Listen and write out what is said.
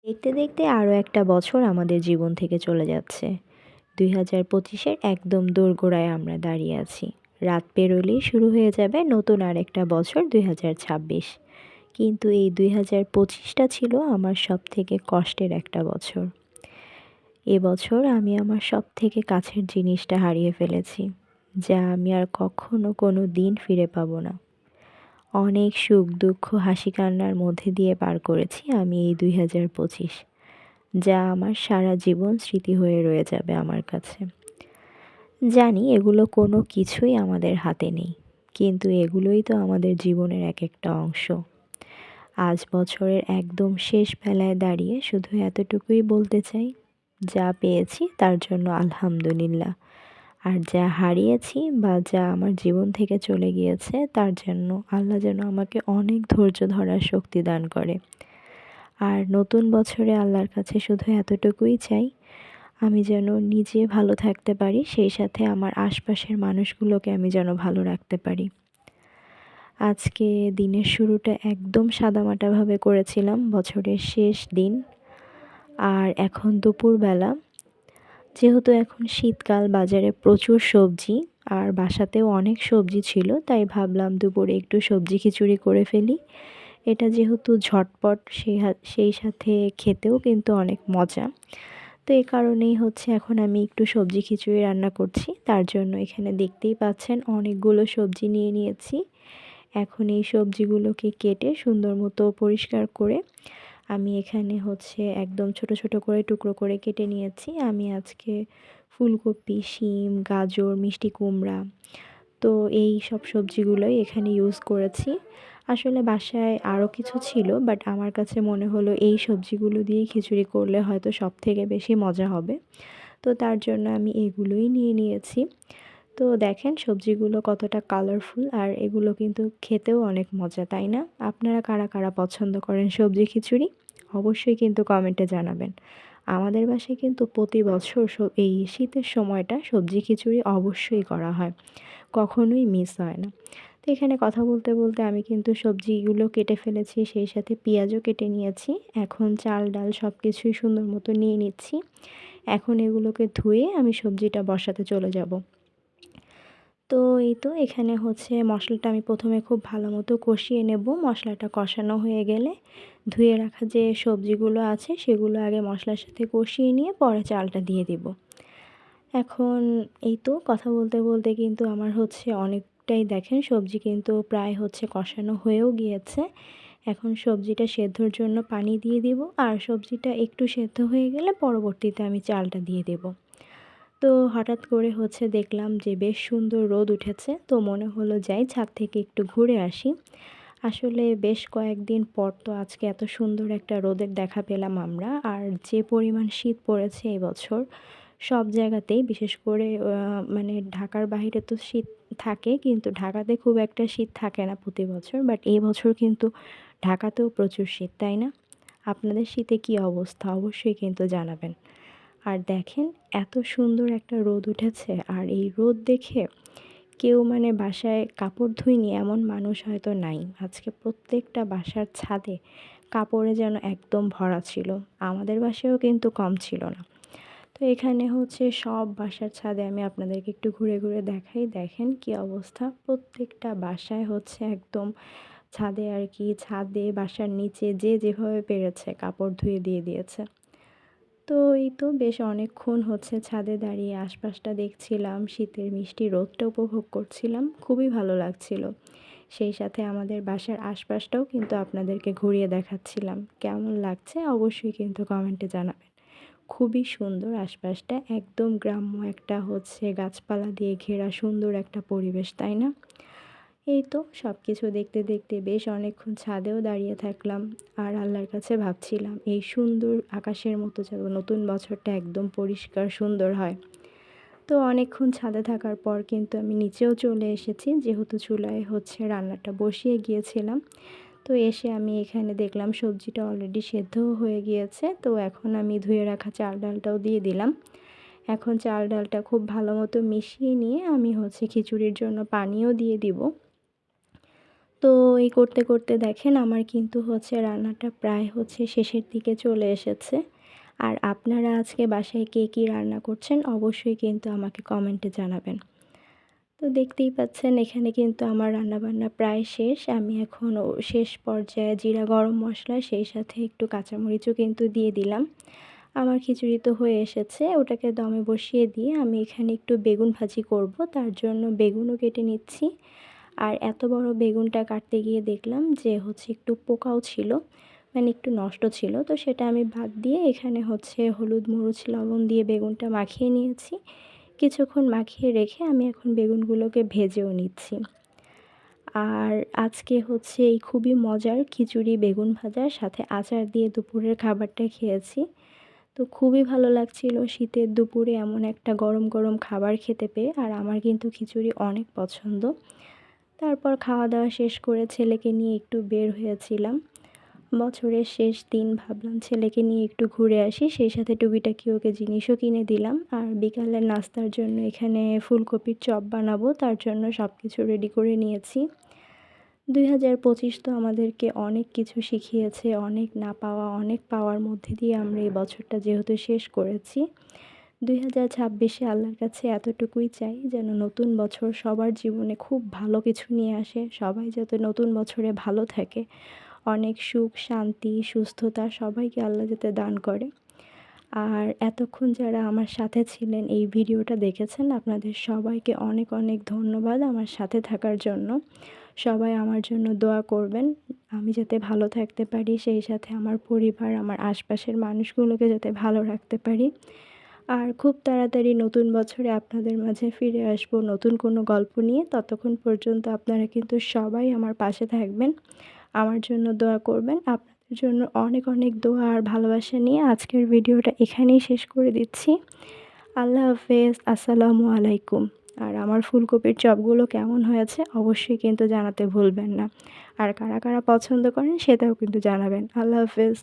দেখতে দেখতে আরও একটা বছর আমাদের জীবন থেকে চলে যাচ্ছে। 2025-এর একদম দোরগোড়ায় আমরা দাঁড়িয়ে আছি। রাত পেরোলেই শুরু হয়ে যাবে নতুন আরেকটা বছর 2026। কিন্তু এই 2025টা ছিল আমার সবথেকে কষ্টের একটা বছর। এবছর আমি আমার সবথেকে কাছের জিনিসটা হারিয়ে ফেলেছি, যা আমি আর কখনো কোনো দিন ফিরে পাবো না। অনেক সুখ দুঃখ হাসি কান্নার মধ্যে দিয়ে পার করেছি আমি এই 2025, যা আমার সারা জীবন স্মৃতি হয়ে রয়ে যাবে আমার কাছে। জানি এগুলো কোনো কিছুই আমাদের হাতে নেই, কিন্তু এগুলোই তো আমাদের জীবনের এক একটা অংশ। আজ বছরের একদম শেষ বেলায় দাঁড়িয়ে শুধু এতটুকুই বলতে চাই, যা পেয়েছি তার জন্য আলহামদুলিল্লাহ। আর যা হারিয়েছি বা যা আমার জীবন থেকে চলে গিয়েছে তার জন্য আল্লাহ যেন আমাকে অনেক ধৈর্য ধরার শক্তি দান করে। আর নতুন বছরে আল্লাহর কাছে শুধু এতটুকুই চাই, আমি যেন নিজে ভালো থাকতে পারি, সেই সাথে আমার আশপাশের মানুষগুলোকে আমি যেন ভালো রাখতে পারি। আজকে দিনের শুরুটা একদম সাদামাটাভাবে করেছিলাম, বছরের শেষ দিন। আর এখন দুপুরবেলা, যেহেতু এখন শীতকাল, বাজারে প্রচুর সবজি আর বাসাতেও অনেক সবজি ছিল, তাই ভাবলাম দুপুরে একটু সবজি খিচুড়ি করে ফেলি। এটা যেহেতু ঝটপট, সেই সাথে খেতেও কিন্তু অনেক মজা। তো এই কারণেই হচ্ছে এখন আমি একটু সবজি খিচুড়ি রান্না করছি। তার জন্য এখানে দেখতেই পাচ্ছেন অনেকগুলো সবজি নিয়ে নিয়েছি। এখন এই সবজিগুলোকে কেটে সুন্দর মতো পরিষ্কার করে আমি এখানে হচ্ছে একদম ছোট ছোট করে টুকরো করে কেটে নিয়েছি। আমি আজকে ফুলকপি, শিম, গাজর, মিষ্টি কুমড়া, তো এই সব সবজিগুলোই এখানে ইউজ করেছি। আসলে বাসায় আরও কিছু ছিল, বাট আমার কাছে মনে হলো এই সবজিগুলো দিয়েই খিচুড়ি করলে হয়তো সবথেকে বেশি মজা হবে। তো তার জন্য আমি এগুলোই নিয়ে নিয়েছি। তো দেখেন সবজিগুলো কতটা কালারফুল, আর এগুলো কিন্তু খেতেও অনেক মজা, তাই না? আপনারা কারা কারা পছন্দ করেন সবজি খিচুড়ি? অবশ্যই কিন্তু কমেন্টে জানাবেন। আমাদের বাসায় কিন্তু প্রতি বছর এই শীতের সময়টা সবজি খিচুড়ি অবশ্যই করা হয়, কখনোই মিস হয় না। তো এখানে কথা বলতে বলতে আমি কিন্তু সবজিগুলো কেটে ফেলেছি, সেই সাথে পেঁয়াজও কেটে নিয়েছি। এখন চাল ডাল সব কিছুই সুন্দর মতো নিয়ে নিচ্ছি। এখন এগুলোকে ধুয়ে আমি সবজিটা বসাতে চলে যাব। তো এই তো এখানে হচ্ছে মশলাটা আমি প্রথমে খুব ভালো মতো কষিয়ে নেব। মশলাটা কষানো হয়ে গেলে ধুয়ে রাখা যে সবজিগুলো আছে সেগুলো আগে মশলার সাথে কষিয়ে নিয়ে পরে চালটা দিয়ে দিব। এখন এই তো কথা বলতে বলতে কিন্তু আমার হচ্ছে অনেকটাই, দেখেন সবজি কিন্তু প্রায় হচ্ছে কষানো হয়েও গিয়েছে। এখন সবজিটা সেদ্ধর জন্য পানি দিয়ে দিব, আর সবজিটা একটু সেদ্ধ হয়ে গেলে পরবর্তীতে আমি চালটা দিয়ে দেব। তো হঠাৎ করে হচ্ছে দেখলাম যে বেশ সুন্দর রোদ উঠেছে, তো মনে হলো যাই ছাদ থেকে একটু ঘুরে আসি। আসলে বেশ কয়েকদিন পর তো আজকে এত সুন্দর একটা রোদের দেখা পেলাম আমরা। আর যে পরিমাণ শীত পড়েছে এবছর সব জায়গাতেই, বিশেষ করে মানে ঢাকার বাইরে তো শীত থাকে, কিন্তু ঢাকাতে খুব একটা শীত থাকে না প্রতি বছর, বাট এই বছর কিন্তু ঢাকাতেও প্রচুর শীত, তাই না? আপনাদের শীতে কী অবস্থা অবশ্যই কিন্তু জানাবেন। আর দেখেন এত সুন্দর একটা রোদ উঠেছে, আর এই রোদ দেখে কেউ মানে বাসায় কাপড় ধুইনি এমন মানুষ হয়তো নাই। আজকে প্রত্যেকটা বাসার ছাদে কাপড়ে যেন একদম ভরা ছিল। আমাদের বাসায়ও কিন্তু কম ছিল না। তো এখানে হচ্ছে সব বাসার ছাদে আমি আপনাদেরকে একটু ঘুরে ঘুরে দেখাই। দেখেন কি অবস্থা, প্রত্যেকটা বাসায় হচ্ছে একদম ছাদে আর কি, ছাদে বাসার নিচে যে যেভাবে পেরেছে কাপড় ধুয়ে দিয়ে দিয়েছে। তো এই তো বেশ অনেকক্ষণ হচ্ছে ছাদে দাঁড়িয়ে আশপাশটা দেখছিলাম, শীতের মিষ্টি রোদটা উপভোগ করছিলাম, খুবই ভালো লাগছিল। সেই সাথে আমাদের বাসার আশপাশটাও কিন্তু আপনাদেরকে ঘুরিয়ে দেখাচ্ছিলাম। কেমন লাগছে অবশ্যই কিন্তু কমেন্টে জানাবেন। খুবই সুন্দর আশপাশটা, একদম গ্রাম্য একটা হচ্ছে গাছপালা দিয়ে ঘেরা সুন্দর একটা পরিবেশ, তাই না? এই তো সব কিছু দেখতে দেখতে বেশ অনেকক্ষণ ছাদেও দাঁড়িয়ে থাকলাম, আর আল্লাহর কাছে ভাবছিলাম এই সুন্দর আকাশের মতো যেন নতুন বছরটা একদম পরিষ্কার সুন্দর হয়। তো অনেকক্ষণ ছাদে থাকার পর কিন্তু আমি নিচেও চলে এসেছি, যেহেতু চুলায় হচ্ছে রান্নাটা বসিয়ে গিয়েছিলাম। তো এসে আমি এখানে দেখলাম সবজিটা অলরেডি সেদ্ধও হয়ে গিয়েছে, তো এখন আমি ধুয়ে রাখা চাল ডালটাও দিয়ে দিলাম। এখন চাল ডালটা খুব ভালো মতো মিশিয়ে নিয়ে আমি হচ্ছে খিচুড়ির জন্য পানিও দিয়ে দিব। তো এই করতে করতে দেখেন আমার কিন্তু রান্নাটা প্রায় শেষের দিকে চলে এসেছে। আর আপনারা আজকে বাসায় কে কী রান্না করছেন অবশ্যই কিন্তু আমাকে কমেন্টে জানাবেন। তো দেখতেই পাচ্ছেন এখানে কিন্তু আমার রান্নাবান্না প্রায় শেষ। আমি এখন শেষ পর্যায়ে জিরা গরম মশলা সেই সাথে একটু কাঁচামরিচও কিন্তু দিয়ে দিলাম। আমার খিচুড়ি তো হয়ে এসেছে, ওটাকে দমে বসিয়ে দিয়ে আমি এখানে একটু বেগুন ভাজি করব, তার জন্য বেগুনও কেটে নিচ্ছি। আর এত বড় বেগুনটা কাটতে গিয়ে দেখলাম যে একটু পোকাও ছিল, মানে একটু নষ্ট ছিল। তো সেটা আমি বাদ দিয়ে এখানে হলুদ মরিচ লবণ দিয়ে বেগুনটা মাখিয়ে নিয়েছি। কিছুক্ষণ মাখিয়ে রেখে আমি এখন বেগুনগুলোকে ভেজেও নিচ্ছি। আর আজকে এই খুবই মজার খিচুড়ি বেগুন ভাজার সাথে আচার দিয়ে দুপুরের খাবারটা খেয়েছি। তো খুবই ভালো লাগছিল শীতের দুপুরে এমন একটা গরম গরম খাবার খেতে পেয়ে। আর আমার কিন্তু খিচুড়ি অনেক পছন্দ। তারপর খাওয়া দাওয়া শেষ করে ছেলেকে নিয়ে একটু বের হয়েছিলাম। বছরের শেষ দিন, ভাবলাম ছেলেকে নিয়ে একটু ঘুরে আসি, সেই সাথে টুকিটাকি ওকে জিনিসও কিনে দিলাম। আর বিকালের নাস্তার জন্য এখানে ফুলকপির চপ বানাবো, তার জন্য সব কিছু রেডি করে নিয়েছি। 2025 তো আমাদেরকে অনেক কিছু শিখিয়েছে, অনেক না পাওয়া অনেক পাওয়ার মধ্যে দিয়ে আমরা এই বছরটা যেহেতু শেষ করেছি। 2026-এ আল্লাহর কাছে এতটুকুই চাই যেন নতুন বছর সবার জীবনে খুব ভালো কিছু নিয়ে আসে, সবাই যাতে নতুন বছরে ভালো থাকে, অনেক সুখ শান্তি সুস্থতা সবাইকে আল্লাহ যাতে দান করে। আর এতক্ষণ যারা আমার সাথে ছিলেন, এই ভিডিওটা দেখেছেন, আপনাদের সবাইকে অনেক অনেক ধন্যবাদ আমার সাথে থাকার জন্য। সবাই আমার জন্য দোয়া করবেন, আমি যাতে ভালো থাকতে পারি, সেই সাথে আমার পরিবার আমার আশপাশের মানুষগুলোকে যাতে ভালো রাখতে পারি। আর খুব তাড়াতাড়ি নতুন বছরে আপনাদের মাঝে ফিরে আসবো নতুন কোনো গল্প নিয়ে। ততক্ষণ পর্যন্ত আপনারা কিন্তু সবাই আমার পাশে থাকবেন, আমার জন্য দোয়া করবেন। আপনাদের জন্য অনেক অনেক দোয়া আর ভালোবাসা নিয়ে আজকের ভিডিওটা এখানেই শেষ করে দিচ্ছি। আল্লাহ হাফেজ, আসসালামু আলাইকুম। আর আমার ফুলকপির চপগুলো কেমন হয়েছে অবশ্যই কিন্তু জানাতে ভুলবেন না। আর কারা কারা পছন্দ করেন সেটাও কিন্তু জানাবেন। আল্লাহ হাফেজ।